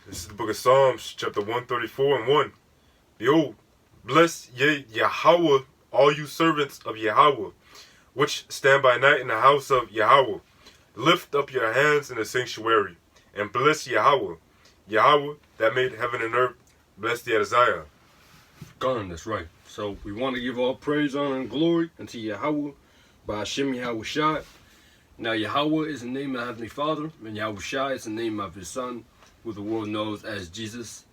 This is the book of Psalms, chapter 134 and 1. Behold, bless ye Yahweh, all you servants of Yahweh, which stand by night in the house of Yahweh. Lift up your hands in the sanctuary, and bless Yahweh. Yahweh that made heaven and earth, bless the Isaiah. Gone, that's right. So we want to give all praise, honor, and glory unto Yahweh by Hashem Yahweh Shai. Now Yahweh is the name of the Heavenly Father, and Yahweh Shai is the name of His Son, who the world knows as Jesus.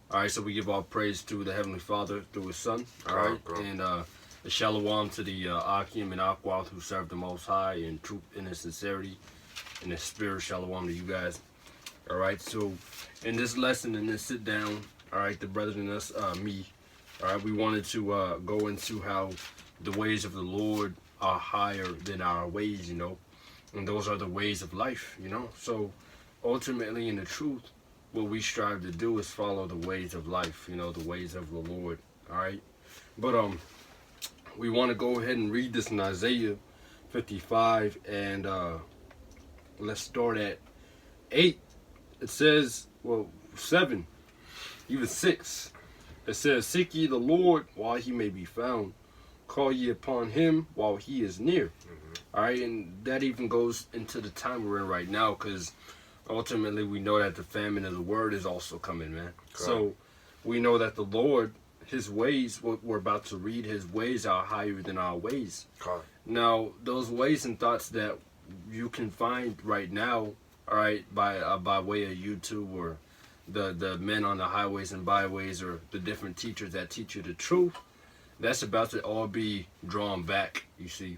Alright, so we give all praise to the Heavenly Father through His Son. Alright, and the Shalom to the Akim and Aquath who serve the Most High in truth and in sincerity, in the spirit. Shalom to you guys. Alright, so in this lesson, in this sit down, alright, the brethren and us, me, alright, we wanted to go into how the ways of the Lord are higher than our ways, you know, and those are the ways of life, you know. So ultimately, in the truth, what we strive to do is follow the ways of life, you know, the ways of the Lord, alright. But we want to go ahead and read this in Isaiah 55, and let's start at 8. It says, well, 7, even 6. It says, seek ye the Lord while he may be found. Call ye upon him while he is near. All right, and that even goes into the time we're in right now, because ultimately we know that the famine of the word is also coming, man. Correct. So we know that the Lord, his ways, what we're about to read, his ways are higher than our ways. Correct. Now, those ways and thoughts that you can find right now, all right, by way of YouTube or the men on the highways and byways or the different teachers that teach you the truth, that's about to all be drawn back, you see.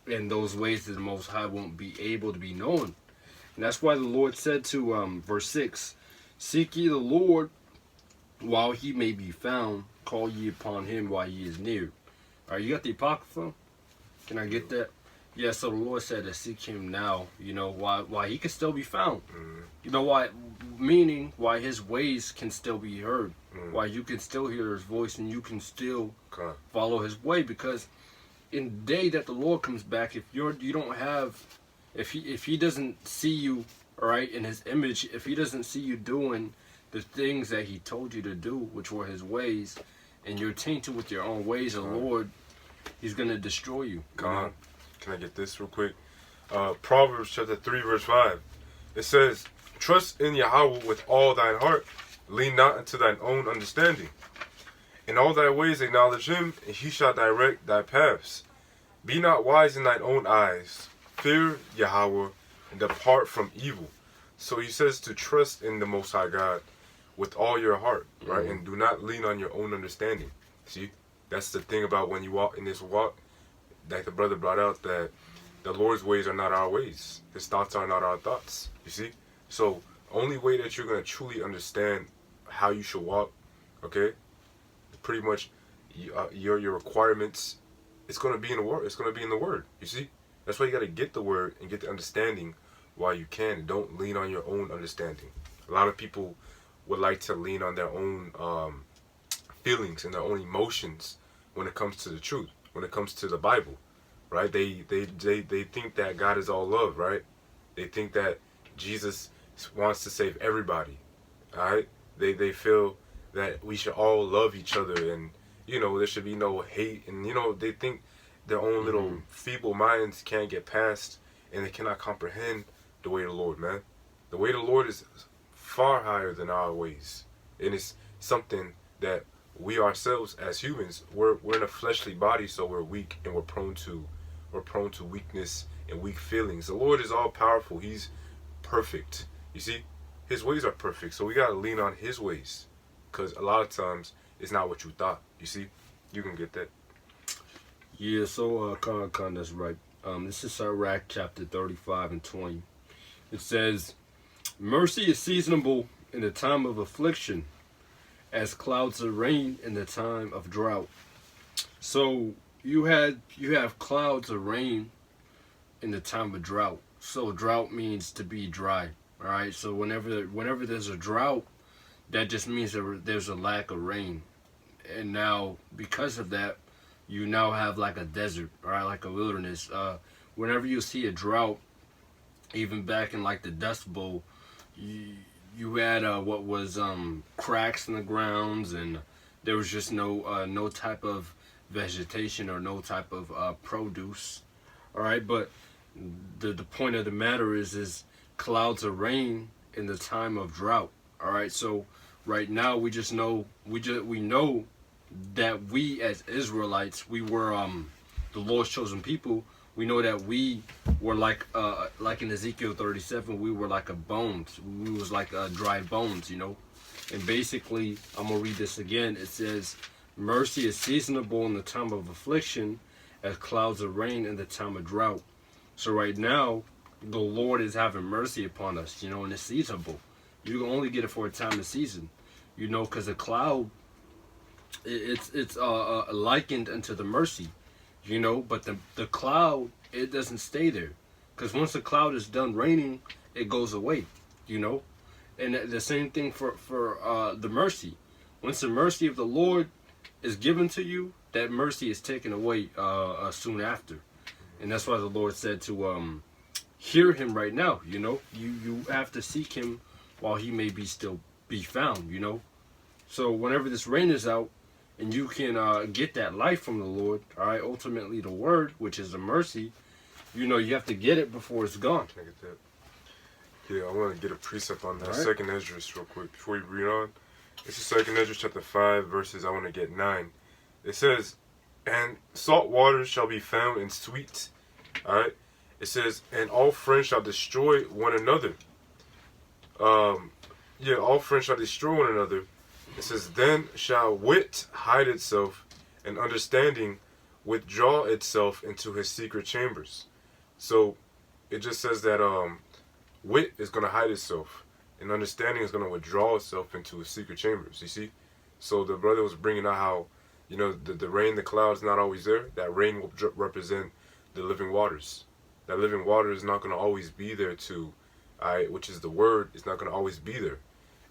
And those ways that the Most High won't be able to be known. And that's why the Lord said to verse 6, seek ye the Lord while he may be found, call ye upon him while he is near. All right, you got the Apocrypha? Can I get that? Yeah, so the Lord said to seek him now, you know, why he can still be found. You know why? Meaning why his ways can still be heard. Why you can still hear his voice and you can still follow his way. Because in the day that the Lord comes back, if you don't have, if he doesn't see you, all right, in his image, if he doesn't see you doing the things that he told you to do, which were his ways, and you're tainted with your own ways, the Lord, he's going to destroy you. God. Can I get this real quick? Proverbs chapter 3 verse 5. It says, trust in Yahweh with all thine heart, lean not unto thine own understanding. In all thy ways acknowledge him, and he shall direct thy paths. Be not wise in thine own eyes. Fear Yahweh, and depart from evil. So he says to trust in the Most High God with all your heart, right? And do not lean on your own understanding. See, that's the thing about when you walk in this walk, like the brother brought out, that the Lord's ways are not our ways. His thoughts are not our thoughts. You see? So only way that you're going to truly understand how you should walk, okay, pretty much your requirements, it's going to be in the word. It's going to be in the word. You see? That's why you got to get the word and get the understanding while you can. And don't lean on your own understanding. A lot of people would like to lean on their own feelings and their own emotions when it comes to the truth, when it comes to the Bible, right? They think that God is all love, right? They think that Jesus wants to save everybody, all right? They feel that we should all love each other, and you know there should be no hate, and you know they think their own little feeble minds can't get past, and they cannot comprehend the way of the Lord, man. The way of the Lord is far higher than our ways, and it's something that we ourselves as humans, we're in a fleshly body, so we're weak and we're prone to weakness and weak feelings. The Lord is all powerful. He's perfect. You see, his ways are perfect, so we gotta lean on his ways. Because a lot of times, it's not what you thought. You see? You can get that. Yeah, so, Khan, that's right. This is Sirach chapter 35 and 20. It says, mercy is seasonable in the time of affliction, as clouds of rain in the time of drought. So, you have clouds of rain in the time of drought. So, drought means to be dry. All right? So, whenever there's a drought, that just means that there's a lack of rain. And now, because of that, you now have like a desert, right? Like a wilderness. Whenever you see a drought, even back in like the Dust Bowl, you had what was cracks in the grounds, and there was just no type of vegetation or no type of produce. All right, but the point of the matter is clouds of rain in the time of drought. All right, so right now we know that we as Israelites, we were the Lord's chosen people. We know that we were like in Ezekiel 37, we were like a bones. We was like dry bones, you know. And basically, I'm gonna read this again. It says, "Mercy is seasonable in the time of affliction, as clouds of rain in the time of drought." So right now, the Lord is having mercy upon us, you know, and it's seasonable. You can only get it for a time of season, you know, because a cloud, it's likened unto the mercy, you know. But the cloud, it doesn't stay there, because once the cloud is done raining, it goes away, you know. And the same thing for the mercy. Once the mercy of the Lord is given to you, that mercy is taken away soon after. And that's why the Lord said to hear him right now, you know. You have to seek him while he may still be found, you know. So whenever this rain is out and you can get that life from the Lord, all right, ultimately the word, which is the mercy, you know, you have to get it before it's gone. Can I get that? Yeah, I want to get a precept on that. Right. Second Esdras real quick before we read on. This is Second Esdras chapter 5 verses, I want to get 9. It says, "And salt waters shall be found in sweet." Alright? It says, "And all friends shall destroy one another." All friends shall destroy one another. It says, "Then shall wit hide itself, and understanding withdraw itself into his secret chambers." So it just says that wit is going to hide itself, and understanding is going to withdraw itself into his secret chambers. You see? So the brother was bringing out how, you know, the rain, the clouds not always there. That rain will represent the living waters. That living water is not going to always be there to, which is the word, is not going to always be there.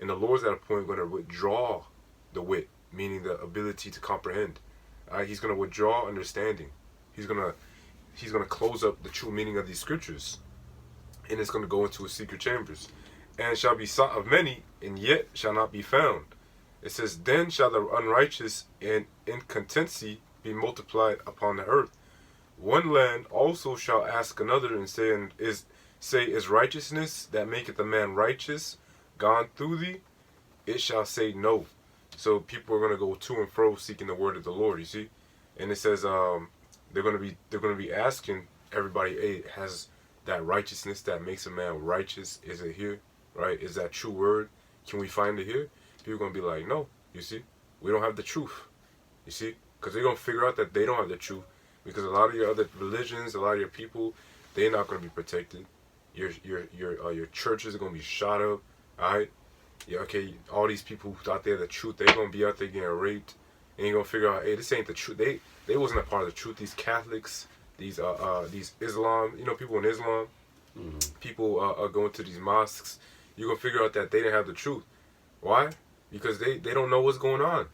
And the Lord's at a point going to withdraw the wit, meaning the ability to comprehend. He's going to withdraw understanding. He's going to close up the true meaning of these scriptures. And it's going to go into his secret chambers. "And shall be sought of many, and yet shall not be found." It says, "Then shall the unrighteous and incontinency be multiplied upon the earth. One land also shall ask another, and say, is righteousness that maketh a man righteous gone through thee? It shall say no." So people are going to go to and fro seeking the word of the Lord, you see. And it says they're going to be asking everybody, "Hey, has that righteousness that makes a man righteous, is it here? Right? Is that true word? Can we find it here?" People are going to be like, "No, you see, we don't have the truth." You see? Because they're going to figure out that they don't have the truth. Because a lot of your other religions, a lot of your people, they're not going to be protected. Your churches are going to be shot up. Alright? Yeah, okay, all these people who thought they had the truth, they're going to be out there getting raped. And you're going to figure out, hey, this ain't the truth. They wasn't a part of the truth. These Catholics, these Islam, you know, people in Islam, people are going to these mosques. You're going to figure out that they didn't have the truth. Why? Because they don't know what's going on.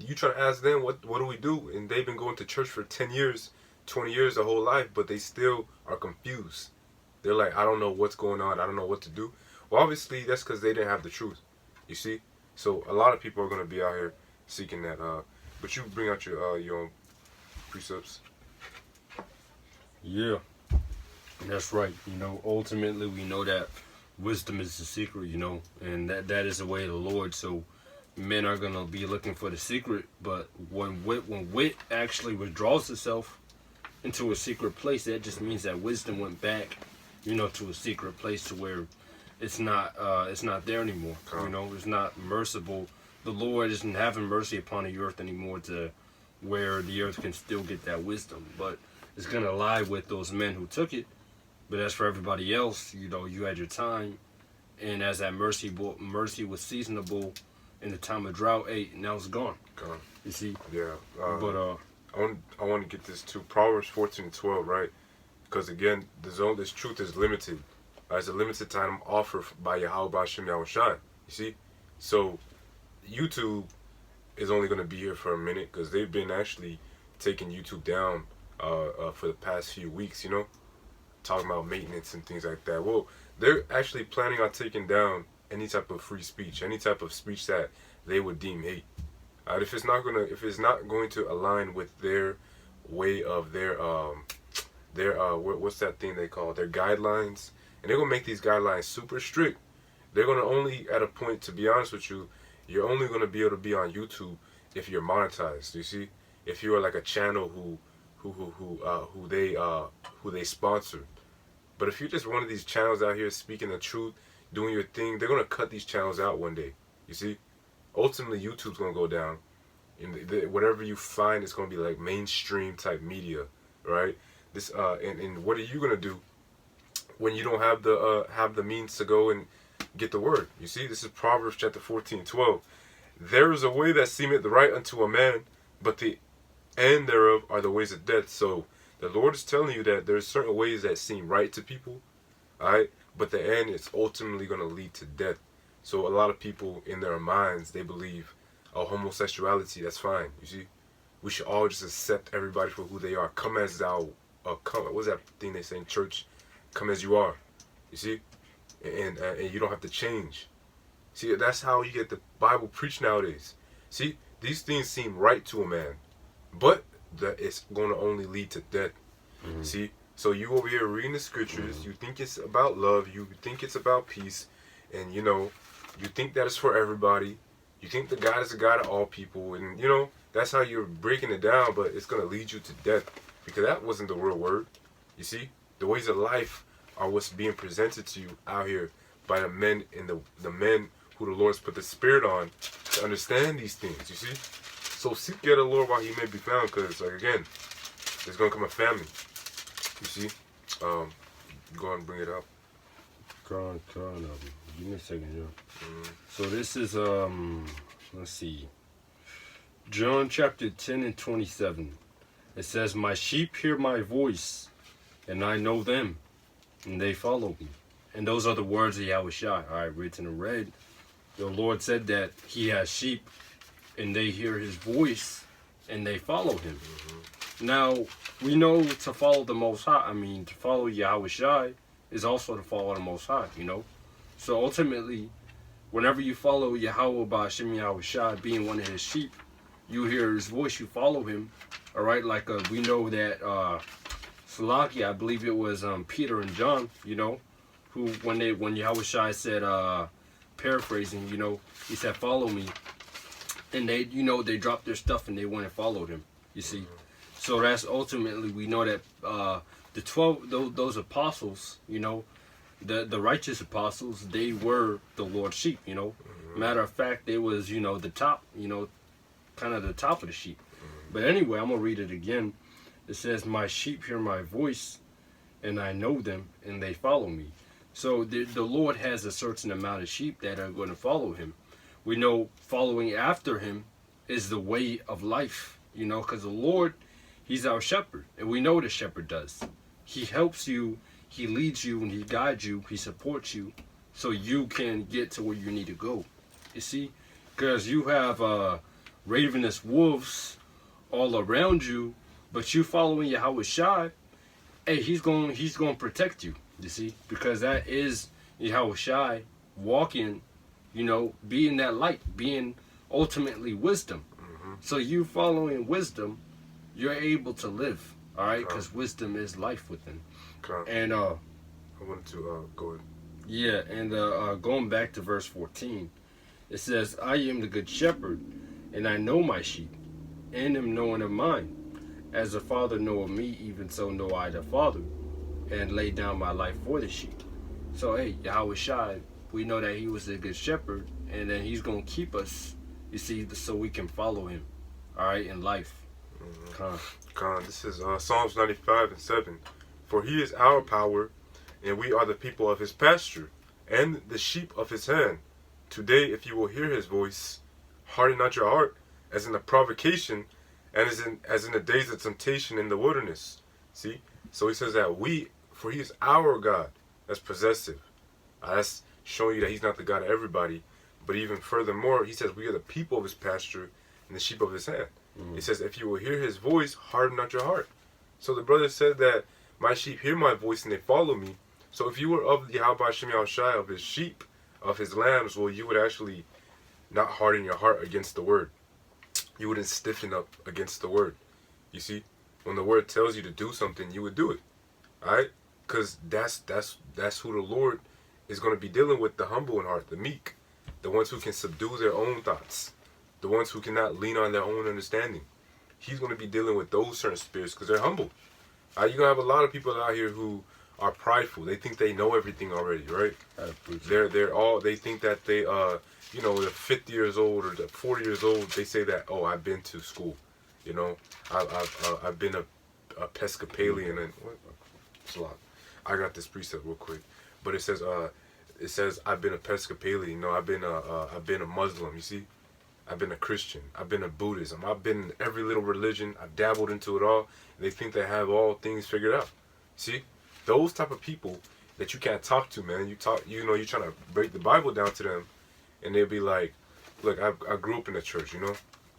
You try to ask them, what do we do? And they've been going to church for 10 years, 20 years, their whole life, but they still are confused. They're like, "I don't know what's going on. I don't know what to do." Well, obviously, that's because they didn't have the truth. You see? So a lot of people are going to be out here seeking that. But you bring out your own precepts. Yeah, that's right. You know, ultimately, we know that wisdom is the secret, you know, and that is the way of the Lord. So men are going to be looking for the secret, but when wit actually withdraws itself into a secret place, that just means that wisdom went back, you know, to a secret place to where it's not there anymore. You know, it's not merciful. The Lord isn't having mercy upon the earth anymore to where the earth can still get that wisdom, but it's going to lie with those men who took it. But as for everybody else, you know, you had your time, and as that mercy was seasonable in the time of drought, now it's gone. You see? Yeah. But I want to get this too. Proverbs 14:12, right? Because again, this truth is limited. It's a limited time offer by Yahweh B'Shem Yahushai. You see? So YouTube is only going to be here for a minute because they've been actually taking YouTube down for the past few weeks, you know? Talking about maintenance and things like that. Well, they're actually planning on taking down any type of free speech, any type of speech that they would deem hate. If it's not going to align with their way of their what's that thing they call their guidelines, and they're gonna make these guidelines super strict. They're gonna only, at a point, to be honest with you, you're only gonna be able to be on YouTube if you're monetized. You see, if you are like a channel who they sponsor. But if you're just one of these channels out here speaking the truth, doing your thing, they're gonna cut these channels out one day. You see, ultimately YouTube's gonna go down, and whatever you find is gonna be like mainstream type media, right? This and what are you gonna do when you don't have the means to go and get the word? You see, this is Proverbs chapter 14:12. There is a way that seemeth right unto a man, but the end thereof are the ways of death. So the Lord is telling you that there's certain ways that seem right to people, alright, but the end is ultimately going to lead to death. So a lot of people in their minds, they believe, oh, homosexuality, that's fine. You see, we should all just accept everybody for who they are. Come as thou, what's that thing they say in church? Come as you are. You see, and you don't have to change. See, that's how you get the Bible preached nowadays. See, these things seem right to a man, but it's going to only lead to death. Mm-hmm. See, so you over here reading the scriptures, mm-hmm. You think it's about love, you think it's about peace, and you think that it's for everybody. You think the God is a God of all people, and that's how you're breaking it down, but it's going to lead you to death, because that wasn't the real word. You see, the ways of life are what's being presented to you out here by the men and the men who the Lord's put the Spirit on to understand these things. You see, so seek ye the Lord while He may be found, because again, there's gonna come a famine. You see, go ahead and bring it up. Give me a second here. Mm-hmm. So this is let's see, John chapter 10 and 27. It says, "My sheep hear my voice, and I know them, and they follow me." And those are the words of Yahushua, all right, written in red. The Lord said that He has sheep, and they hear His voice, and they follow Him. Mm-hmm. Now, we know to follow the Most High, to follow Yahushua is also to follow the Most High, So ultimately, whenever you follow Yahweh Ba'Shem Yahushua, being one of His sheep, you hear His voice, you follow Him, all right? Like we know that Salaki, I believe it was Peter and John, who when Yahushua said, paraphrasing, He said, "Follow me," and they, they dropped their stuff and they went and followed Him. You see, so that's ultimately, we know that the 12, those apostles, the righteous apostles, they were the Lord's sheep. Matter of fact, they was the top, kind of the top of the sheep. But anyway, I'm gonna read it again. It says, "My sheep hear my voice, and I know them, and they follow me." So the Lord has a certain amount of sheep that are going to follow Him. We know following after Him is the way of life, because the Lord, He's our shepherd. And we know what a shepherd does. He helps you, He leads you, and He guides you, He supports you, so you can get to where you need to go. You see? Because you have ravenous wolves all around you, but you following Yahushua, hey, He's going to protect you. You see, because that is Yahushua walking, being that light, being ultimately wisdom. Mm-hmm. So you following wisdom, you're able to live, all right? Because wisdom is life within. And I wanted to go ahead. Yeah, and going back to verse 14, it says, "I am the good shepherd, and I know my sheep, and am known of mine. As the Father knoweth me, even so know I the Father, and lay down my life for the sheep." So, hey, Yahushua, we know that He was a good shepherd, and then He's going to keep us, you see, so we can follow Him, all right, in life. Mm-hmm. This is Psalms 95 and 7. "For He is our power, and we are the people of His pasture, and the sheep of His hand. Today, if you will hear His voice, harden not your heart, as in the provocation, and as in the days of temptation in the wilderness." See? So He says that for He is our God. That's possessive. That's showing you that He's not the God of everybody. But even furthermore, He says we are the people of His pasture and the sheep of His hand. Mm-hmm. He says, if you will hear His voice, harden not your heart. So the brother said that my sheep hear my voice and they follow me. So if you were of the Yahweh Shem Yahushai, of His sheep, of his lambs, well, you would actually not harden your heart against the word. You wouldn't stiffen up against the word. You see, when the word tells you to do something, you would do it. All right, because that's who the Lord is going to be dealing with: the humble in heart, the meek, the ones who can subdue their own thoughts, the ones who cannot lean on their own understanding. He's going to be dealing with those certain spirits because they're humble. You're going to have a lot of people out here who are prideful. They think they know everything already, right? They think that they they're 50 years old or 40 years old. They say that, oh, I've been to school, I've been a Episcopalian and what? It's a lot. I got this precept real quick, but it says I've been a Episcopalian. I've been a Muslim. You see, I've been a Christian. I've been a Buddhism. I've been in every little religion. I've dabbled into it all. They think they have all things figured out. See, those type of people that you can't talk to, man. You're trying to break the Bible down to them, and they'll be like, look, I grew up in the church.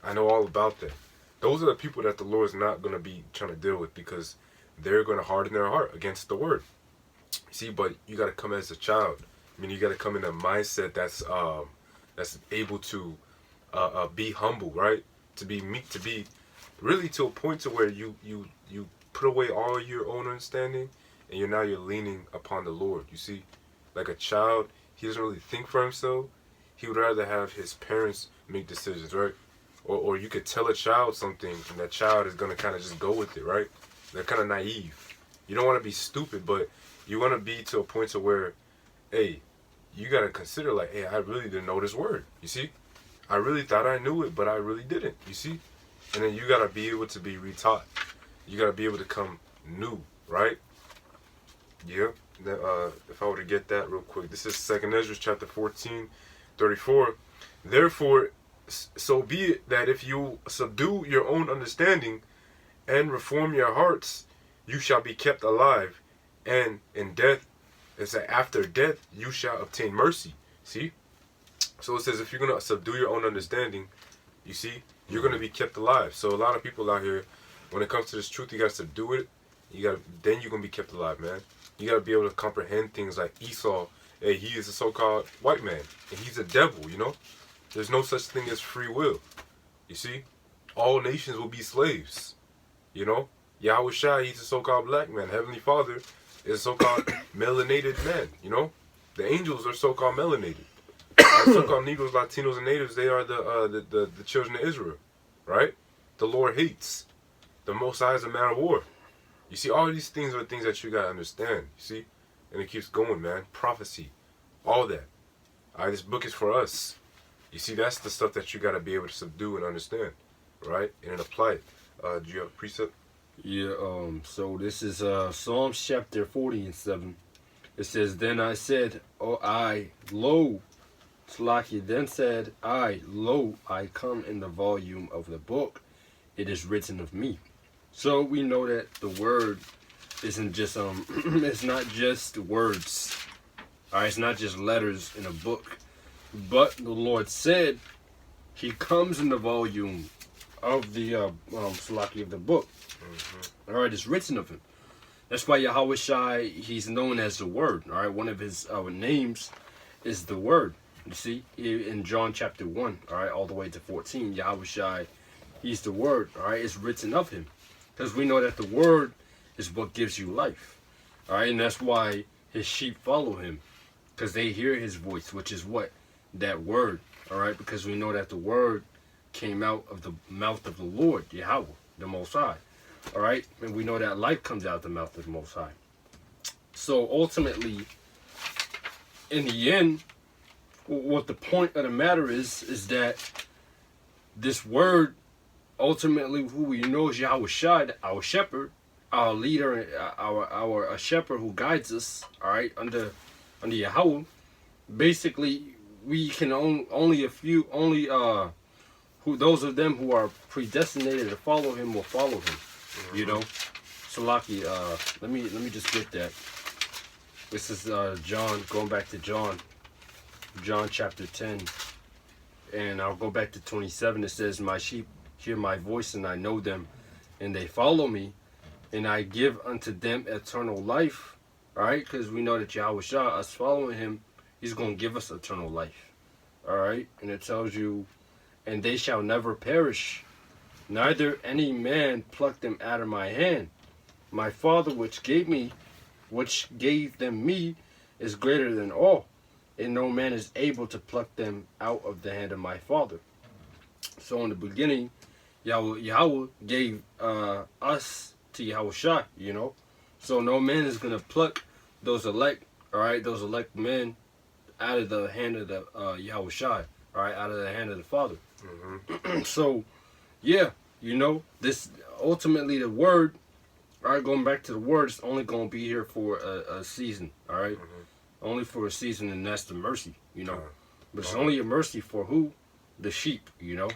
I know all about that. Those are the people that the Lord's not going to be trying to deal with because they're going to harden their heart against the word. See, but you got to come as a child. You got to come in a mindset that's able to be humble, right? To be meek, to be really to a point to where you put away all your own understanding, and you're leaning upon the Lord. You see, like a child, he doesn't really think for himself. He would rather have his parents make decisions, right? Or you could tell a child something, and that child is gonna kind of just go with it, right? They're kind of naive. You don't want to be stupid, but you want to be to a point to where, hey, you gotta consider like, hey, I really didn't know this word. You see, I really thought I knew it, but I really didn't. You see, and then you gotta be able to be retaught. You gotta be able to come new, right? Yeah. If I were to get that real quick, this is 2 Ezra chapter 14, 34. Therefore, so be it that if you subdue your own understanding and reform your hearts, you shall be kept alive, and in death, it's that after death you shall obtain mercy. See? So it says if you're gonna subdue your own understanding, you see, you're gonna be kept alive. So a lot of people out here, when it comes to this truth, you gotta subdue it. Then you're gonna be kept alive, man. You gotta be able to comprehend things like Esau. Hey, he is a so-called white man, and he's a devil. There's no such thing as free will. You see, all nations will be slaves. Yahweh Shai, he's a so-called black man. Heavenly Father is a so-called melanated man. The angels are so-called melanated. So-called Negroes, Latinos, and natives, they are the children of Israel, right? The Lord hates. The Most High is a man of war. You see, all these things are things that you gotta understand. You see, and it keeps going, man. Prophecy, all that. All right, this book is for us. You see, that's the stuff that you gotta be able to subdue and understand, right? And then apply it. Do you have a precept? Yeah. So this is Psalms chapter 40:7. It says, "Then I said, oh, lo." Slaki then said, lo, I come in the volume of the book. It is written of me. So we know that the word isn't just it's not just words. Alright, it's not just letters in a book. But the Lord said he comes in the volume of the Slaki of the book. Mm-hmm. Alright, it's written of him. That's why Yahweh Shai, he's known as the Word. Alright, one of his names is the Word. You see, in John chapter 1, alright, all the way to 14, Yahweh Shai, he's the Word, alright, it's written of him. Because we know that the Word is what gives you life. Alright, and that's why his sheep follow him. Because they hear his voice, which is what? That Word. Alright, because we know that the Word came out of the mouth of the Lord, Yahweh, the Most High. Alright, and we know that life comes out of the mouth of the Most High. So ultimately, in the end, what the point of the matter is that this word, ultimately, who we know is Yahweh Shai, our shepherd, our leader, our shepherd who guides us, all right, under Yahweh. Basically, we can those of them who are predestinated to follow him will follow him. Mm-hmm. So Laki, let me just get that. This is John, going back to John chapter 10, and I'll go back to 27. It says, my sheep hear my voice, and I know them, and they follow me, and I give unto them eternal life. All right, because we know that Yahweh Shah, us following him, He's going to give us eternal life. All right? And it tells you, and they shall never perish, neither any man pluck them out of my hand. My Father which gave them me, is greater than all, and no man is able to pluck them out of the hand of my Father. So in the beginning, Yahweh gave us to Yahushua, you know. So no man is going to pluck those elect, all right, those elect men out of the hand of the Yahushua, all right, out of the hand of the Father. Mm-hmm. So, yeah, you know, this ultimately the word, all right, going back to the word, it's only going to be here for a season, all right? Only for a season, and that's the mercy, you know. But it's only a mercy for who? The sheep, you know.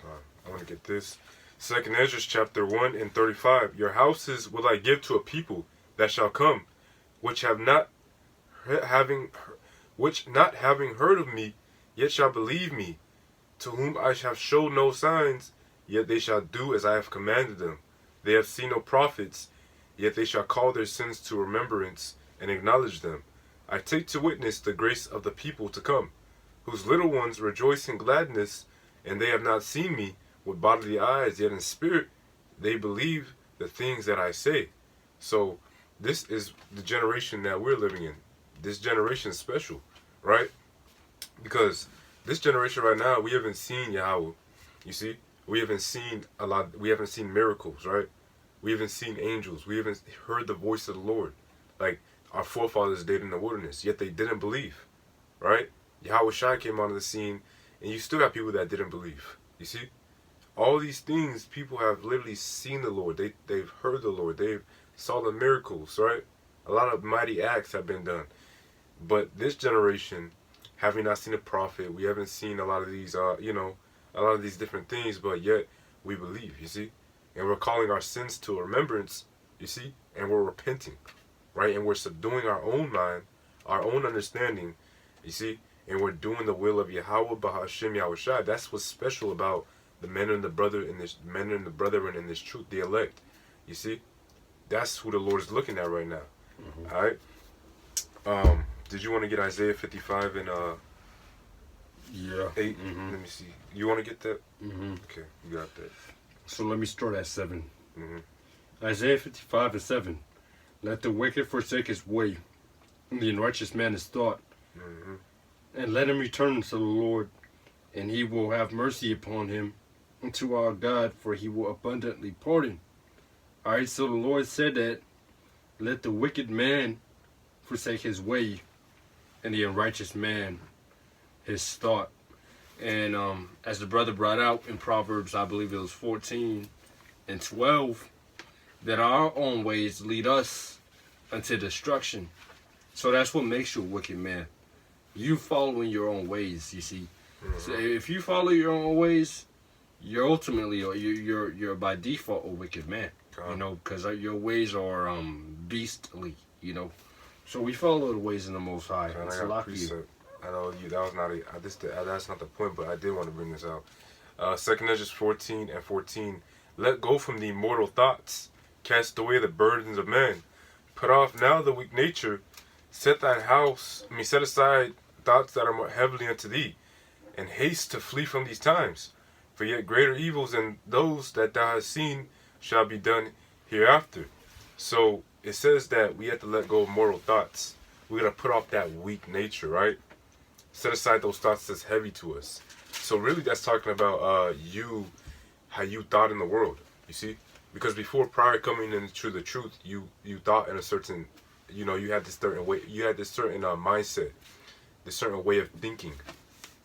I want to get this. 2nd Ezra chapter 1 and 35. Your houses will I give to a people that shall come, which not having heard of me, yet shall believe me, to whom I shall show no signs, yet they shall do as I have commanded them. They have seen no prophets, yet they shall call their sins to remembrance and acknowledge them. I take to witness the grace of the people to come, whose little ones rejoice in gladness, and they have not seen me with bodily eyes, yet in spirit they believe the things that I say. So this is the generation that we're living in. This generation is special, right? Because this generation right now, we haven't seen Yahweh. You see, we haven't seen a lot. We haven't seen miracles, right? We haven't seen angels. We haven't heard the voice of the Lord, like our forefathers did in the wilderness. Yet they didn't believe, right? Yahweh Shai came onto the scene, and you still have people that didn't believe. You see, all these things, people have literally seen the Lord. They've heard the Lord. They've saw the miracles, right? A lot of mighty acts have been done. But this generation, having not seen a prophet, we haven't seen a lot of these, a lot of these different things, but yet we believe, you see? And we're calling our sins to remembrance, you see? And we're repenting, right? And we're subduing our own mind, our own understanding, you see? And we're doing the will of Yahweh Bahashem Yahushua. That's what's special about the men and the brethren in this truth, the elect, you see? That's who the Lord is looking at right now, all right? Did you want to get Isaiah 55 and Yeah. 8? Let me see. You want to get that? Mm-hmm. Okay, you got that. So let me start at 7. Mm-hmm. Isaiah 55 and 7. Let the wicked forsake his way, and the unrighteous man his thought. Mm-hmm. And let him return unto the Lord, and he will have mercy upon him, and to our God, for he will abundantly pardon. Alright, so the Lord said that, let the wicked man forsake his way, and the unrighteous man his thought. And as the brother brought out in Proverbs, I believe it was 14 and 12, that our own ways lead us unto destruction. So that's what makes you a wicked man. You following your own ways, you see. Mm-hmm. So if you follow your own ways, you're ultimately, or you're by default a wicked man. You know, because your ways are beastly, you know. So we follow the ways in the Most High. I got precept. I know you. That was not that's not the point, but I did want to bring this out. 2nd Ezra 14 and 14. Let go from the mortal thoughts. Cast away the burdens of men. Put off now the weak nature. Set aside thoughts that are more heavily unto thee, and haste to flee from these times. For yet greater evils than those that thou hast seen shall be done hereafter. So it says that we have to let go of mortal thoughts. We gotta put off that weak nature, right? Set aside those thoughts that's heavy to us. So really, that's talking about how you thought in the world. You see, because prior coming into the truth, you thought in a certain, you had this certain way, you had this certain mindset, this certain way of thinking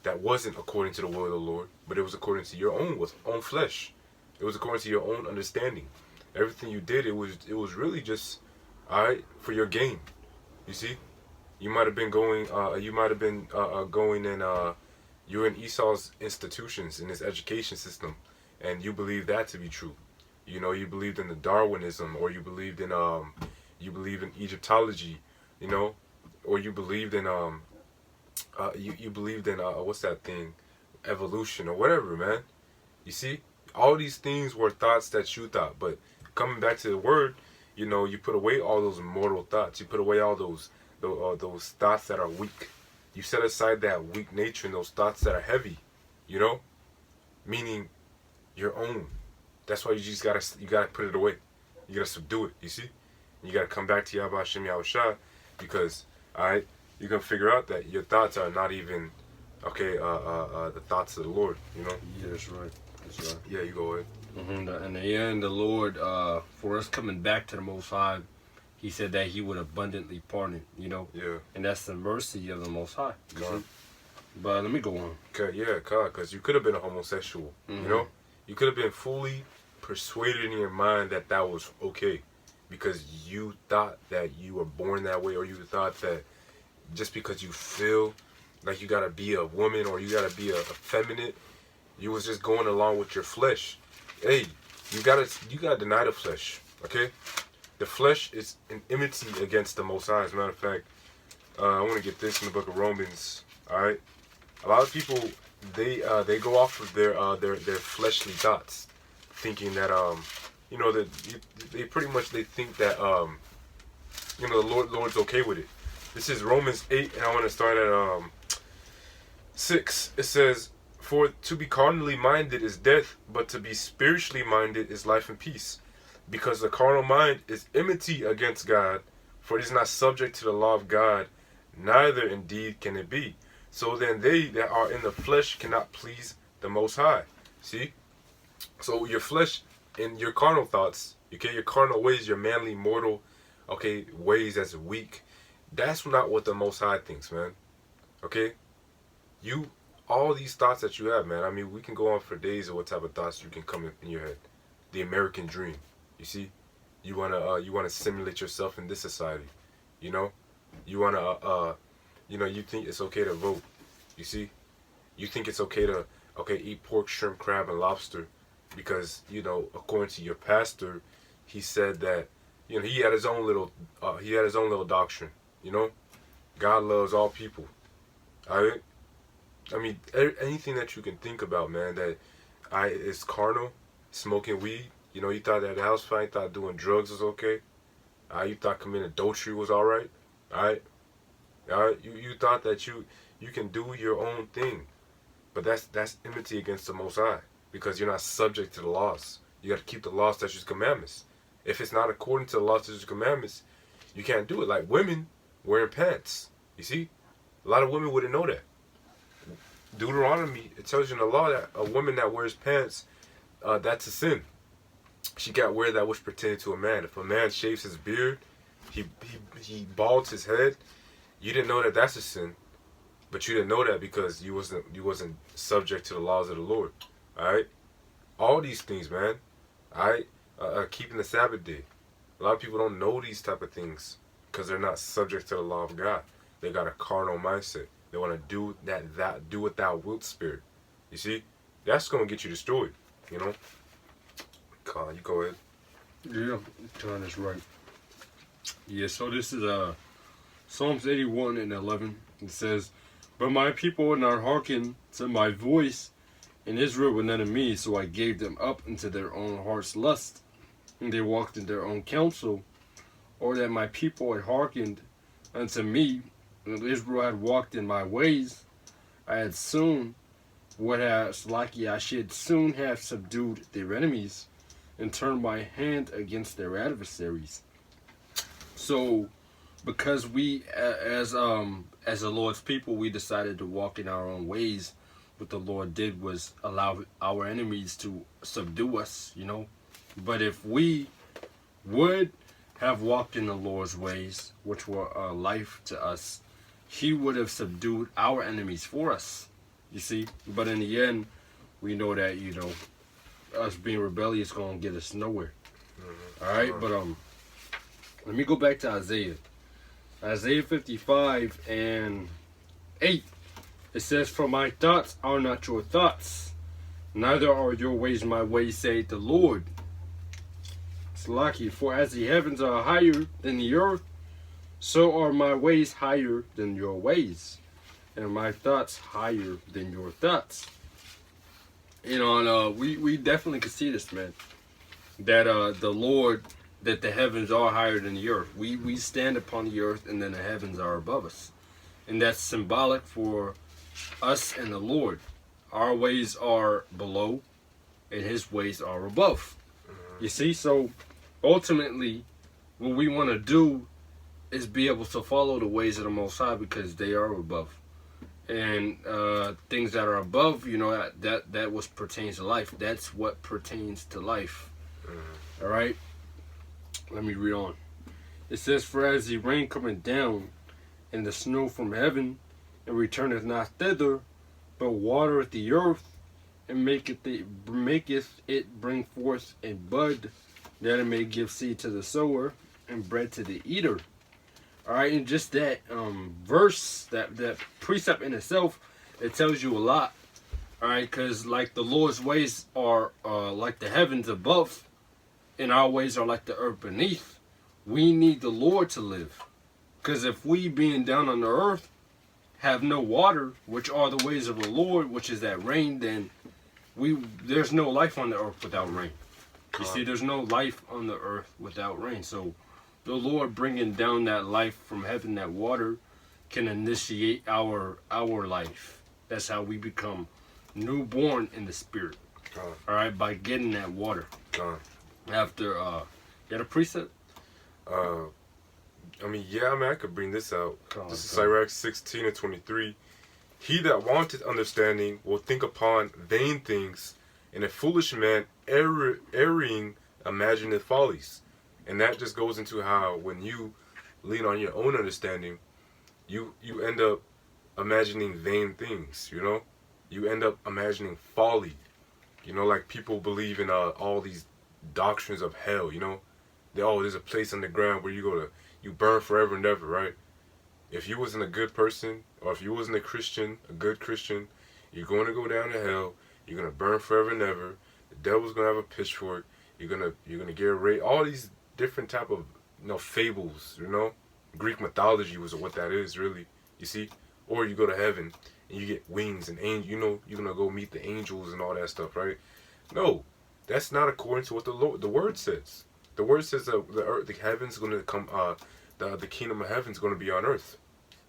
that wasn't according to the will of the Lord, but it was according to your own flesh. It was according to your own understanding. Everything you did, it was really just, all right, for your gain. You see, you might have been going in, you're in Esau's institutions, in his education system, and you believe that to be true. You believed in the Darwinism, or you believed in Egyptology, or you believed in you believed in what's that thing, evolution or whatever, man. You see, all these things were thoughts that you thought, but coming back to the word, you put away all those mortal thoughts. You put away all those thoughts that are weak. You set aside that weak nature and those thoughts that are heavy, you know, meaning your own. That's why you gotta put it away. You gotta subdue it. You see, you gotta come back to Yahweh Hashem Yahushua, because alright, you can figure out that your thoughts are not even the thoughts of the Lord. You know. Yeah, that's right. That's right. Yeah, you go ahead. In the end, the Lord, for us coming back to the Most High, He said that He would abundantly pardon, you know. Yeah. And that's the mercy of the Most High. You God. see? But let me go on. Okay, yeah, God, because you could have been a homosexual, you know? You could have been fully persuaded in your mind that that was okay, because you thought that you were born that way, or you thought that just because you feel like you gotta be a woman or you gotta be a effeminate, you was just going along with your flesh. Hey, you gotta deny the flesh, okay? The flesh is an enmity against the Most High. As a matter of fact, I want to get this in the book of Romans. All right, a lot of people they go off of their fleshly thoughts, thinking that you know, that they pretty much they think that you know, the Lord's okay with it. This is Romans 8, and I want to start at 6. It says, "For to be carnally minded is death, but to be spiritually minded is life and peace. Because the carnal mind is enmity against God, for it is not subject to the law of God, neither indeed can it be. So then they that are in the flesh cannot please the Most High." See? So your flesh and your carnal thoughts, okay, your carnal ways, your manly, mortal, okay, ways that's weak, that's not what the Most High thinks, man. Okay? All these thoughts that you have, man, I mean, we can go on for days of what type of thoughts you can come in your head. The American dream. You see, you wanna simulate yourself in this society, you know. You wanna you know, you think it's okay to vote. You see, you think it's okay to eat pork, shrimp, crab, and lobster, because, you know, according to your pastor, he said that, you know, he had his own little doctrine. You know, God loves all people. All right. I mean, anything that you can think about, man, that is carnal, smoking weed. You know, you thought that house fight, you thought doing drugs was okay. You thought committing adultery was all right. All right. You thought that you can do your own thing, but that's enmity against the Most High, because you're not subject to the laws. You got to keep the law, statutes, commandments. If it's not according to the law, statutes, commandments, you can't do it. Like women wearing pants. You see, a lot of women wouldn't know that. Deuteronomy, it tells you in the law that a woman that wears pants, that's a sin. She can't wear that which pertains to a man. If a man shaves his beard, he balds his head, you didn't know that that's a sin, but you didn't know that because you wasn't subject to the laws of the Lord. All right, all these things, man. All right, keeping the Sabbath day. A lot of people don't know these type of things because they're not subject to the law of God. They got a carnal mindset. They want to do what thou wilt spirit. You see, that's gonna get you destroyed. You know. Con, you go ahead. Yeah, John is right. Yeah, so this is Psalms 81 and 11. It says, "But my people would not hearken to my voice, and Israel would none of me, so I gave them up into their own heart's lust, and they walked in their own counsel, or that my people had hearkened unto me, and Israel had walked in my ways, I should soon have subdued their enemies, and turned my hand against their adversaries." So, because we, as the Lord's people, we decided to walk in our own ways, what the Lord did was allow our enemies to subdue us, you know. But if we would have walked in the Lord's ways, which were life to us, He would have subdued our enemies for us, you see. But in the end, we know that, you know, us being rebellious gonna get us nowhere. All right, but let me go back to Isaiah 55 and 8. It says, "For my thoughts are not your thoughts, neither are your ways my ways, saith the Lord." It's lucky, "For as the heavens are higher than the earth, so are my ways higher than your ways, and my thoughts higher than your thoughts." You know, and we definitely can see this, man. That the Lord, that the heavens are higher than the earth. We stand upon the earth, and then the heavens are above us. and that's symbolic for us and the Lord. Our ways are below, and His ways are above. You see, so ultimately, what we want to do is be able to follow the ways of the Most High because they are above. And things that are above, you know, that what pertains to life. That's what pertains to life. All right. Let me read on. It says, "For as the rain cometh down, and the snow from heaven, and returneth not thither, but watereth the earth, and maketh it bring forth and bud, that it may give seed to the sower, and bread to the eater." All right, and just that verse, that precept in itself, it tells you a lot. All right, because like the Lord's ways are like the heavens above, and our ways are like the earth beneath. We need the Lord to live, because if we being down on the earth have no water, which are the ways of the Lord, which is that rain, then there's no life on the earth without rain. You see, there's no life on the earth without rain. So the Lord bringing down that life from heaven, that water, can initiate our life. That's how we become newborn in the spirit. All right, by getting that water. After, you got a precept? I could bring this out. This is Sirach 16 and 23. "He that wanteth understanding will think upon vain things, and a foolish man erring imagineth follies." And that just goes into how when you lean on your own understanding, you end up imagining vain things, you know? You end up imagining folly. You know, like people believe in all these doctrines of hell, you know? There's a place underground where you burn forever and ever, right? If you wasn't a good person, or if you wasn't a good Christian, you're going to go down to hell. You're going to burn forever and ever. The devil's going to have a pitchfork. You're gonna get raped. All these different type of fables, you know? Greek mythology was what that is, really. You see? Or you go to heaven and you get wings and angels. You know, you're gonna go meet the angels and all that stuff, right? No, that's not according to what the word says. The word says that the heaven's gonna come. The kingdom of heaven's gonna be on earth.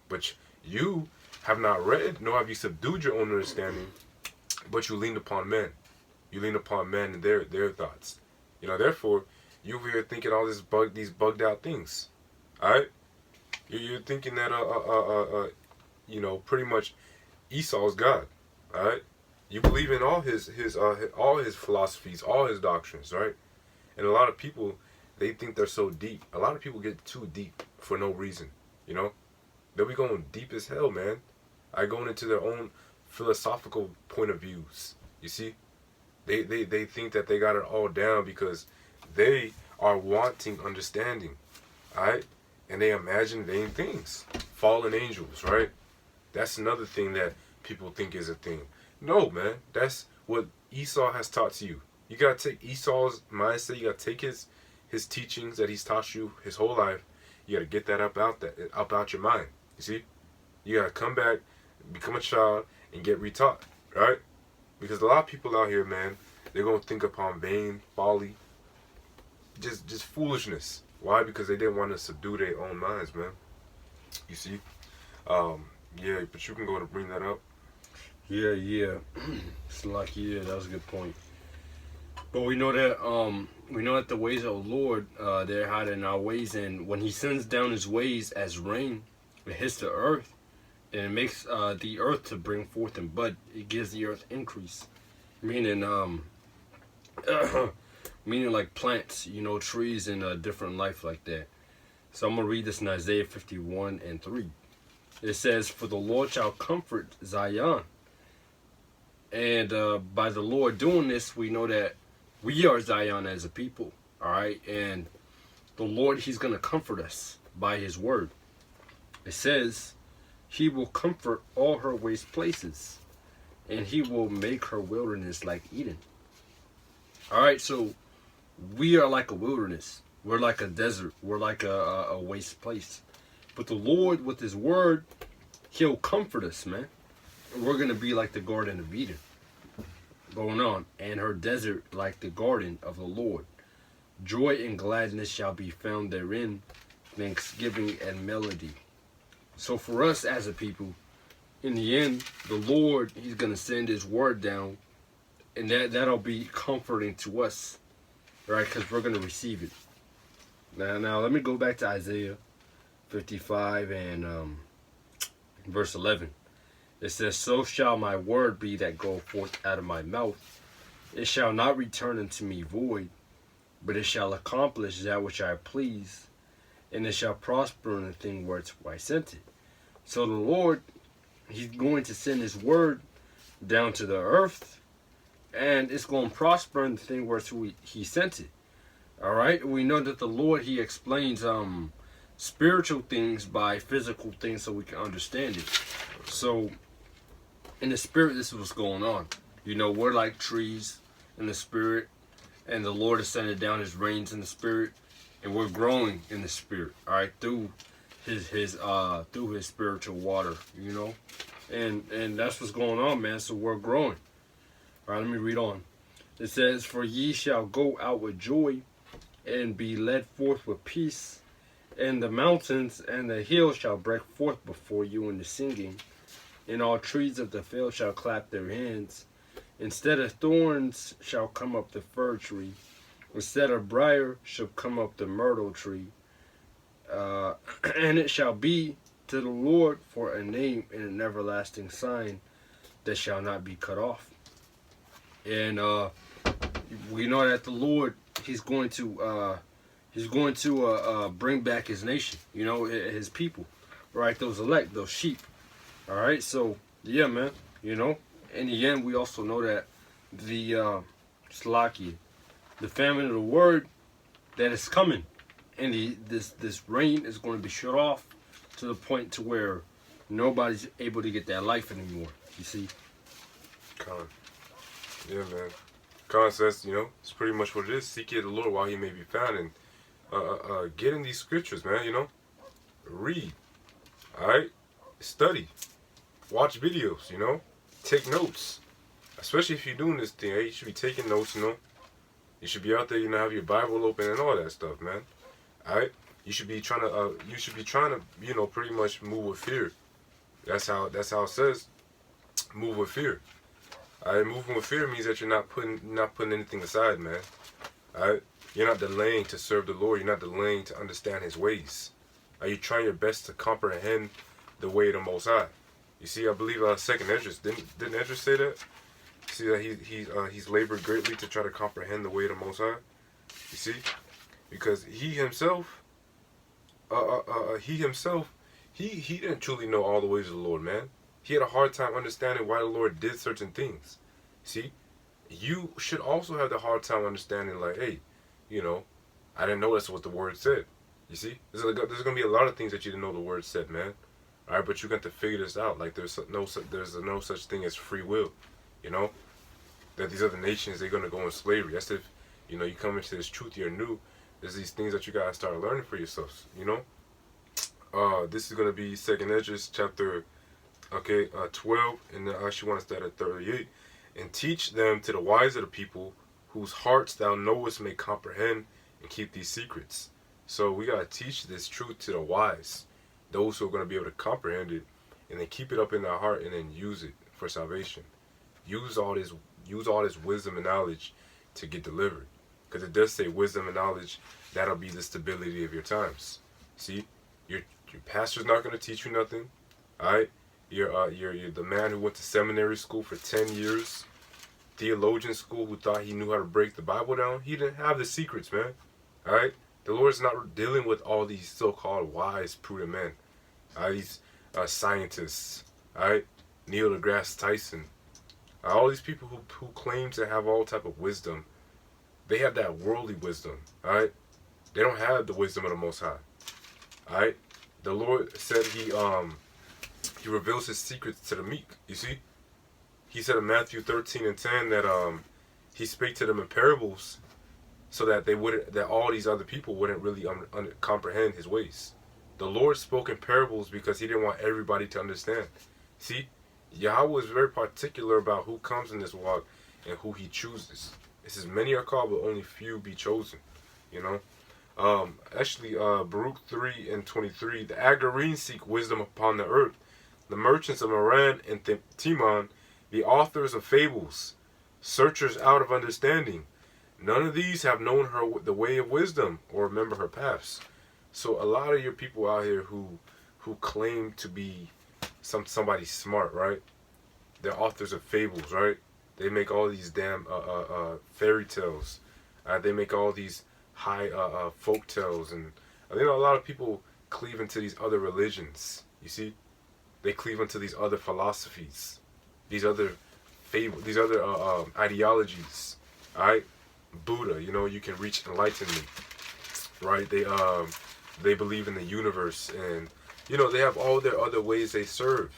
But you have not read, nor have you subdued your own understanding, but you leaned upon men. You leaned upon men and their thoughts. You know, therefore, you're over here thinking all these bugged out things. Alright? You're thinking that pretty much Esau's God. Alright? You believe in all his philosophies, all his doctrines, right? And a lot of people, they think they're so deep. A lot of people get too deep for no reason, you know? They'll be going deep as hell, man. Going into their own philosophical point of views. You see? They think that they got it all down because they are wanting understanding. Alright? And they imagine vain things. Fallen angels, right? That's another thing that people think is a thing. No, man. That's what Esau has taught to you. You gotta take Esau's mindset. You gotta take his teachings that he's taught you his whole life. You gotta get that up out your mind. You see? You gotta come back, become a child, and get retaught, right? Because a lot of people out here, man, they're gonna think upon vain folly, just foolishness. Why? Because they didn't want to subdue their own minds, man. You see? Yeah, but you can go to bring that up. Yeah. It's like, that was a good point. But we know that the ways of the Lord, they're higher than our ways, and when He sends down His ways as rain, it hits the earth, and it makes the earth to bring forth and bud. It gives the earth increase, meaning meaning like plants, trees and a different life like that. So I'm gonna read this in Isaiah 51 and 3. It says, "For the Lord shall comfort Zion." And by the Lord doing this, we know that we are Zion as a people, all right? And the Lord, He's going to comfort us by His word. It says, He will comfort all her waste places, and He will make her wilderness like Eden. All right, so we are like a wilderness. We're like a desert. We're like a waste place. But the Lord, with His word, He'll comfort us, man. We're going to be like the Garden of Eden. Going on. And her desert like the garden of the Lord. Joy and gladness shall be found therein. Thanksgiving and melody. So for us as a people, in the end, the Lord, He's gonna send His word down, and that'll be comforting to us, right? Because we're gonna receive it. Now let me go back to Isaiah 55 and verse 11. It says, "So shall my word be that go forth out of my mouth. It shall not return unto me void, but it shall accomplish that which I please, and it shall prosper in the thing whereto I sent it." So the Lord, He's going to send His word down to the earth, and it's going to prosper in the thing whereto He sent it. All right? We know that the Lord, He explains spiritual things by physical things so we can understand it. So in the spirit, this is what's going on. You know, we're like trees in the spirit, and the Lord is sending down His rains in the spirit, and we're growing in the spirit, all right, through his spiritual water, you know, and that's what's going on, man. So we're growing. All right, let me read on. It says, "For ye shall go out with joy, and be led forth with peace, and the mountains and the hills shall break forth before you in the singing, and all trees of the field shall clap their hands. Instead of thorns shall come up the fir tree, instead of briar shall come up the myrtle tree. And it shall be to the Lord for a name and an everlasting sign that shall not be cut off." And we know that the Lord, He's going to bring back His nation, you know, His people, right? Those elect, those sheep. All right, so yeah, man, you know. In the end, we also know that the the famine of the word, that is coming, and this rain is going to be shut off to the point to where nobody's able to get that life anymore. You see? Con. Yeah, man. Con says, you know, it's pretty much what it is. Seek ye the Lord while He may be found, and get in these scriptures, man. You know, read. All right, study, watch videos. You know, take notes. Especially if you're doing this thing, you should be taking notes. You know, you should be out there. You know, have your Bible open and all that stuff, man. All right. You should be trying to. You know, pretty much move with fear. That's how it says. Move with fear. Alright, moving with fear means that you're not putting anything aside, man. Alright, you're not delaying to serve the Lord. You're not delaying to understand His ways. Are you trying your best to comprehend the way of the Most High? You see, I believe Second Esdras didn't Esdras say that? See that he's labored greatly to try to comprehend the way of the Most High. You see, because he himself he didn't truly know all the ways of the Lord, man. He had a hard time understanding why the Lord did certain things. See, you should also have the hard time understanding, like, hey, you know, I didn't know that's what the word said. You see, there's going to be a lot of things that you didn't know the word said, man. All right, but you got to figure this out. Like, there's no such thing as free will. You know, that these other nations, they're going to go in slavery. That's if, you know, you come into this truth, you're new. There's these things that you got to start learning for yourselves. You know, this is going to be 2nd Esdras chapter 12, and I actually want to start at 38. "And teach them to the wise of the people, whose hearts thou knowest may comprehend, and keep these secrets." So we got to teach this truth to the wise, those who are going to be able to comprehend it, and then keep it up in their heart, and then use it for salvation. Use all this wisdom and knowledge to get delivered, because it does say wisdom and knowledge, that'll be the stability of your times. See, your pastor's not going to teach you nothing. All right. You're the man who went to seminary school for 10 years, theologian school, who thought he knew how to break the Bible down. He didn't have the secrets, man. All right, the Lord's not dealing with all these so-called wise, prudent men. These scientists. All right, Neil deGrasse Tyson. All these people who claim to have all type of wisdom, they have that worldly wisdom. All right, they don't have the wisdom of the Most High. All right, the Lord said He reveals His secrets to the meek. You see, He said in Matthew 13:10 that He spake to them in parables, so that all these other people wouldn't really comprehend His ways. The Lord spoke in parables because He didn't want everybody to understand. See, Yahweh is very particular about who comes in this walk and who He chooses. It says, "Many are called, but only few be chosen." You know, Baruch 3:23. The Agarine seek wisdom upon the earth. The merchants of Moran and Timon, the authors of fables, searchers out of understanding. None of these have known her the way of wisdom or remember her paths. So a lot of your people out here who claim to be somebody smart, right? They're authors of fables, right? They make all these damn fairy tales. They make all these high folk tales, and you know a lot of people cleave into these other religions. You see, they cleave into these other philosophies, these other these other ideologies. All right, Buddha. You know, you can reach enlightenment, right? They believe in the universe, and you know they have all their other ways they serve.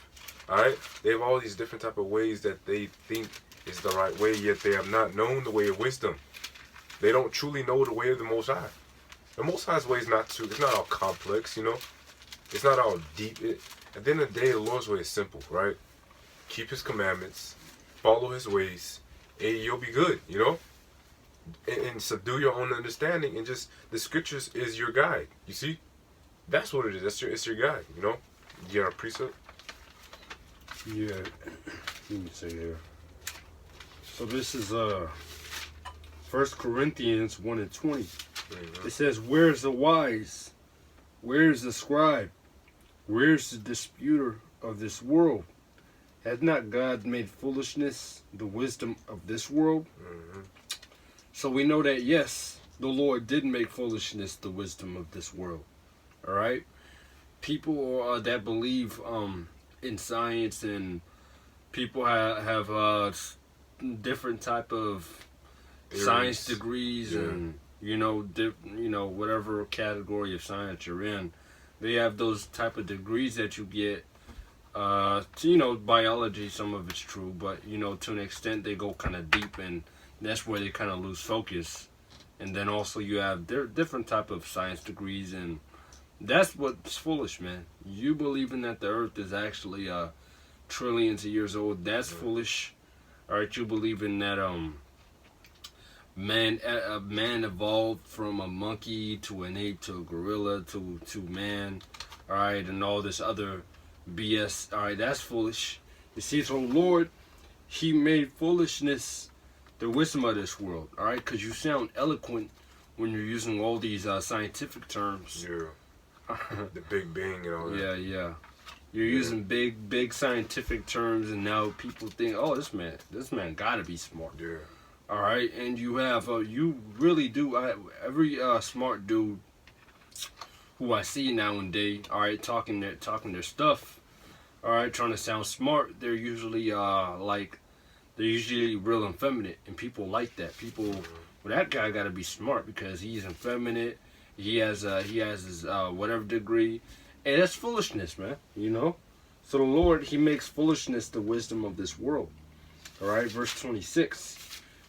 All right, they have all these different type of ways that they think is the right way, yet they have not known the way of wisdom. They don't truly know the way of the Most High. The Most High's way is not too. It's not all complex, you know. It's not all deep. At the end of the day, the Lord's way is simple, right? Keep His commandments, follow His ways, and you'll be good, you know. And subdue your own understanding, and just the Scriptures is your guide. You see, that's what it is. It's your guide, you know. You got a precept. Yeah, let me say here. So this is 1 Corinthians 1:20. It says, "Where's the wise? Where's the scribe? Where's the disputer of this world? Has not God made foolishness the wisdom of this world?" Mm-hmm. So we know that yes, the Lord did make foolishness the wisdom of this world. All right, people that believe in science, and people have different type of Theories. science degrees, Yeah. and you know whatever category of science you're in, they have those type of degrees that you get. You know, biology, some of it's true, but you know, to an extent they go kind of deep, and that's where they kind of lose focus. And then also you have different type of science degrees, and that's what's foolish, man. You believing that the earth is actually trillions of years old, that's foolish. All right, you believing that man evolved from a monkey to an ape to a gorilla to man, all right, and all this other BS. All right, that's foolish. You see, so Lord, He made foolishness the wisdom of this world. All right, because you sound eloquent when you're using all these scientific terms. Yeah. The Big Bang and all that. Yeah. You're using big scientific terms, and now people think, oh, this man gotta be smart. Yeah. All right, and you have, you really do. Every smart dude who I see nowadays, all right, talking their stuff, all right, trying to sound smart. They're usually they're usually real effeminate, and people like that. People, well, that guy got to be smart because he's effeminate. He has his whatever degree, and that's foolishness, man. You know. So the Lord, He makes foolishness the wisdom of this world. All right, verse 26.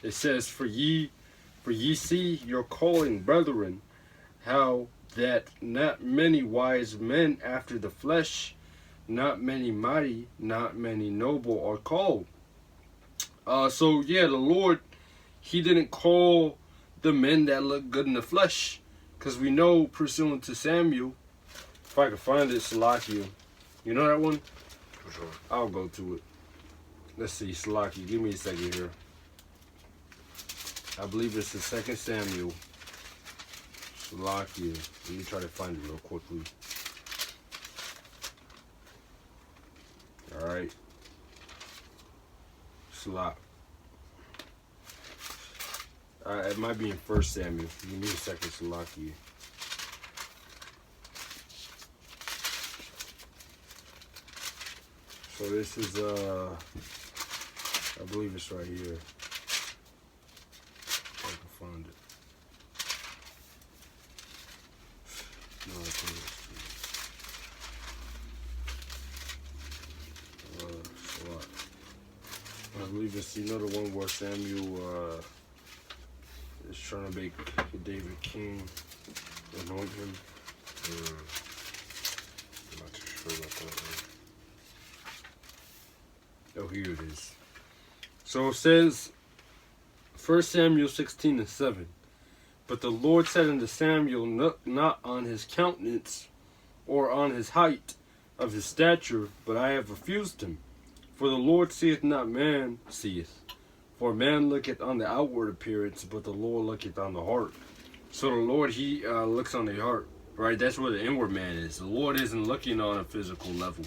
It says, For ye see your calling, brethren, how that not many wise men after the flesh, not many mighty, not many noble are called." So yeah, the Lord, He didn't call the men that look good in the flesh, because we know, pursuant to Samuel, if I can find it, Salakia, you know that one? For sure. I'll go to it. Let's see, Salakia, give me a second here. I believe it's the 2nd Samuel. Salakia. Let me try to find it real quickly. Alright. Salak. It might be in 1 Samuel. Give me a second, Salakia. So this is, I believe it's right here. If I can find it. No, I think it's a lot. I believe it's, you know, the one where Samuel is trying to make David king, anoint him. I'm not too sure about that one. Oh, here it is. So it says, 1 Samuel 16:7. But the Lord said unto Samuel, look not on his countenance or on his height of his stature, but I have refused him. For the Lord seeth not man seeth. For man looketh on the outward appearance, but the Lord looketh on the heart. So the Lord, he looks on the heart, right? That's where the inward man is. The Lord isn't looking on a physical level,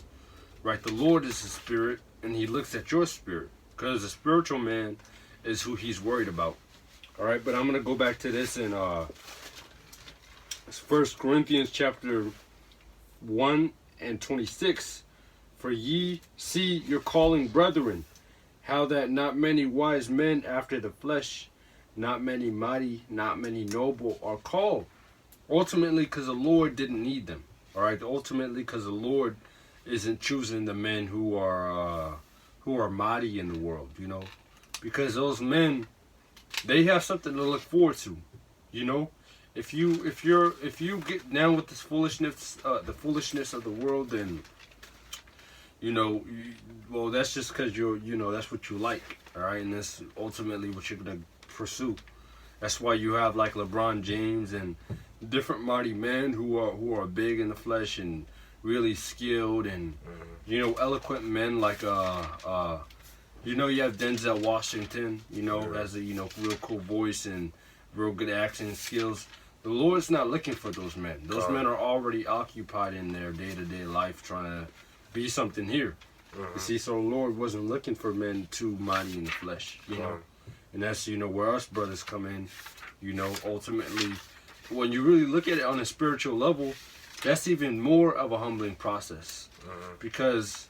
right? The Lord is the spirit, and he looks at your spirit, because the spiritual man is who he's worried about. All right, but I'm going to go back to this in 1 Corinthians chapter 1 and 26. For ye see your calling, brethren, how that not many wise men after the flesh, not many mighty, not many noble are called. Ultimately, because the Lord didn't need them. All right, ultimately, because the Lord isn't choosing the men who are mighty in the world, you know, because those men, they have something to look forward to, you know. If you get down with this foolishness, the foolishness of the world, then you know, well, that's just because that's what you like, all right, and that's ultimately what you're gonna pursue. That's why you have like LeBron James and different mighty men who are big in the flesh and really skilled and eloquent men like you have Denzel Washington, has a real cool voice and real good acting skills. The Lord's not looking for those men. Those men are already occupied in their day-to-day life trying to be something here. You see, so the Lord wasn't looking for men too mighty in the flesh, and that's where us brothers come in. Ultimately, when you really look at it on a spiritual level, that's even more of a humbling process, because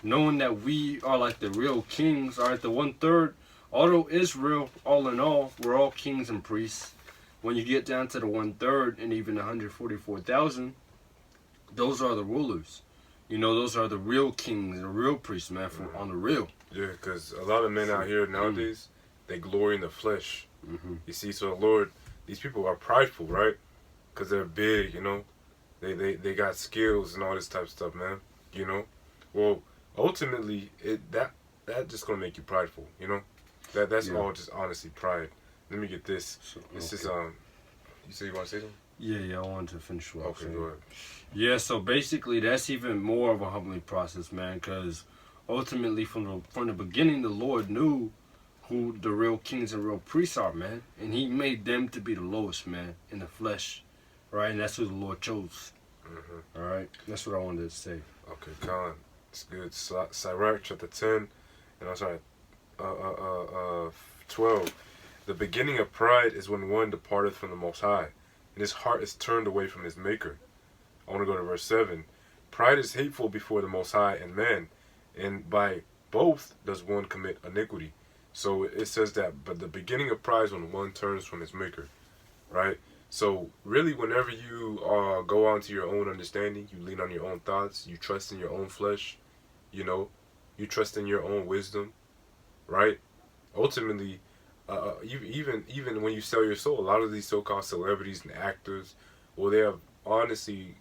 knowing that we are like the real kings, are the 1/3. Although Israel, all in all, we're all kings and priests. When you get down to the 1/3 and even 144,000, those are the rulers. Those are the real kings and real priests, man, on the real. Yeah, because a lot of men out here nowadays, they glory in the flesh. You see, so the Lord, these people are prideful, right? Because they're big, They got skills and all this type of stuff, man. Well, ultimately, that just gonna make you prideful, That's all just honestly pride. Let me get this. This is You say you want to say something? Yeah, I wanted to finish what I was saying. Go ahead. Yeah, so basically that's even more of a humbling process, man, because ultimately from the beginning the Lord knew who the real kings and real priests are, man, and he made them to be the lowest, man, in the flesh, right? And that's who the Lord chose. All right, that's what I wanted to say. Okay, Colin, it's good. Sirach chapter 10, and I'm sorry, 12. The beginning of pride is when one departeth from the Most High, and his heart is turned away from his Maker. I want to go to verse 7. Pride is hateful before the Most High and man, and by both does one commit iniquity. So it says that, but the beginning of pride is when one turns from his Maker, right? So really, whenever you go on to your own understanding, you lean on your own thoughts, you trust in your own flesh, you trust in your own wisdom, right? Ultimately, even when you sell your soul, a lot of these so-called celebrities and actors, well, they have honestly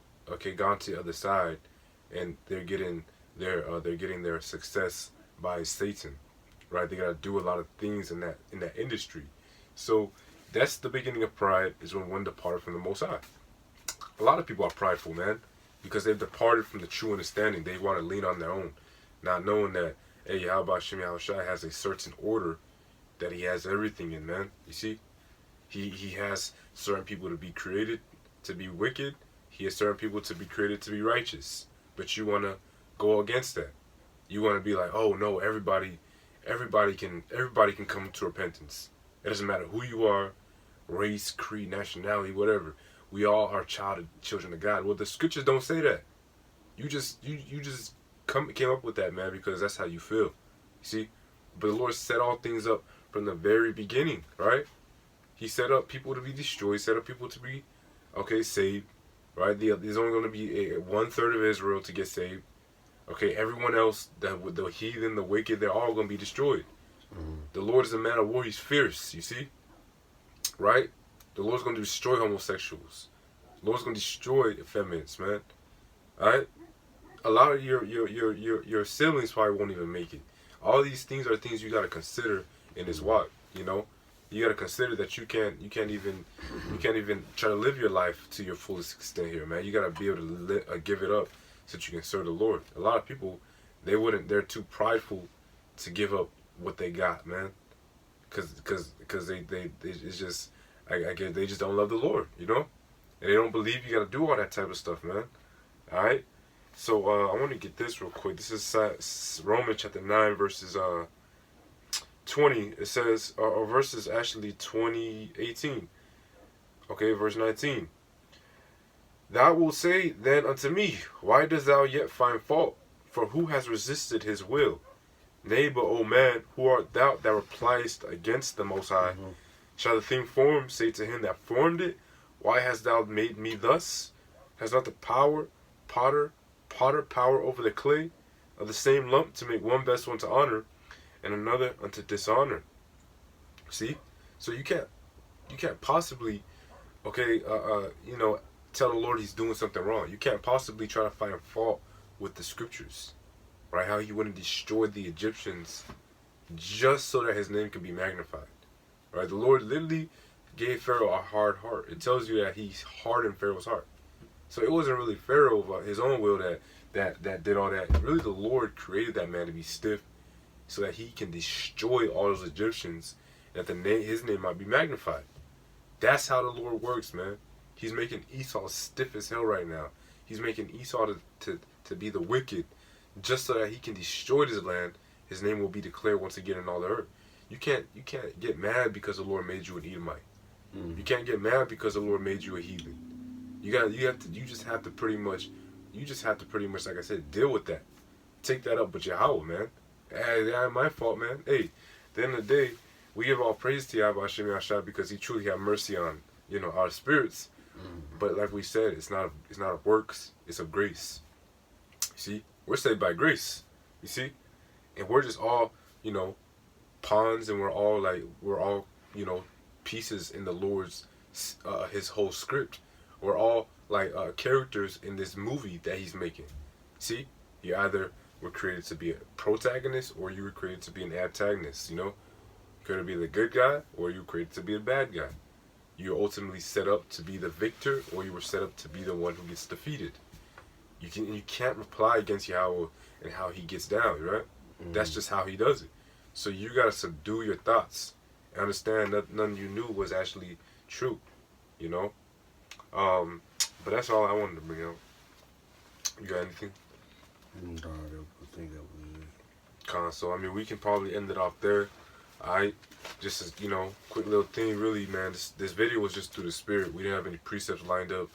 gone to the other side, and they're getting their success by Satan, right? They gotta do a lot of things in that industry. So that's the beginning of pride, is when one departed from the Most High. A lot of people are prideful, man, because they've departed from the true understanding. They want to lean on their own, not knowing that, hey, Yahweh Shem Yahushua has a certain order that he has everything in, man. You see? He has certain people to be created to be wicked. He has certain people to be created to be righteous. But you want to go against that. You want to be like, oh, no, everybody can come to repentance. It doesn't matter who you are, race, creed, nationality, whatever. We all are children of God. Well, the scriptures don't say that. You just came up with that, man, because that's how you feel. You see? But the Lord set all things up from the very beginning, right? He set up people to be destroyed, set up people to be, saved, right? There's only going to be 1/3 of Israel to get saved. Okay, everyone else, the heathen, the wicked, they're all going to be destroyed. The Lord is a man of war. He's fierce, you see? Right? The Lord's going to destroy homosexuals. The Lord's going to destroy effeminates, man. Alright? A lot of your siblings probably won't even make it. All these things are things you got to consider in this walk, you gotta consider that you can't even try to live your life to your fullest extent here, man. You gotta be able to give it up so that you can serve the Lord. A lot of people, they're too prideful to give up what they got, man. Cause they it's just, I guess they just don't love the Lord, you know, and they don't believe you gotta do all that type of stuff, man. All right. So I want to get this real quick. This is Romans chapter 9 verses 20. It says, or verses actually 20:18. Okay, verse 19. Thou wilt say then unto me, why dost thou yet find fault? For who has resisted his will? Nay, but, O man, who art thou that repliest against the Most High? Shall the thing formed say to him that formed it, why hast thou made me thus? Has not the potter power over the clay of the same lump to make one vessel unto honor and another unto dishonor? See? So you can't possibly, okay, tell the Lord he's doing something wrong. You can't possibly try to find fault with the scriptures, right? How he wouldn't destroy the Egyptians just so that his name could be magnified, right? The Lord literally gave Pharaoh a hard heart. It tells you that he hardened Pharaoh's heart. So it wasn't really Pharaoh of his own will that did all that. Really, the Lord created that man to be stiff so that he can destroy all those Egyptians, that his name might be magnified. That's how the Lord works, man. He's making Esau stiff as hell right now. He's making Esau to be the wicked, just so that he can destroy this land. His name will be declared once again in all the earth. You can't get mad because the Lord made you an Edomite. You can't get mad because the Lord made you a heathen. You just have to pretty much, like I said, deal with that. Take that up with Yahweh, man. Hey, that ain't my fault, man. Hey, at the end of the day, we give all praise to Yahweh Hashem Yahshua because he truly had mercy on, our spirits. But like we said, it's not of works, it's of grace. You see? We're saved by grace. You see? And we're just all, pawns, and we're all, pieces in the Lord's, his whole script. We're all like characters in this movie that he's making. See? You either were created to be a protagonist or you were created to be an antagonist, You're going to be the good guy or you were created to be a bad guy. You're ultimately set up to be the victor or you were set up to be the one who gets defeated. You can't reply against Yahweh and how he gets down, right? That's just how he does it. So you got to subdue your thoughts and understand that none you knew was actually true, But that's all I wanted to bring out. You got anything? No, I think that was it. So, we can probably end it off there. Alright? Just as, quick little thing, really, man. This video was just through the spirit. We didn't have any precepts lined up.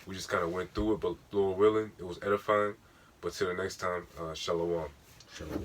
We just kind of went through it, but Lord willing, it was edifying. But till the next time, shalom. Shalom.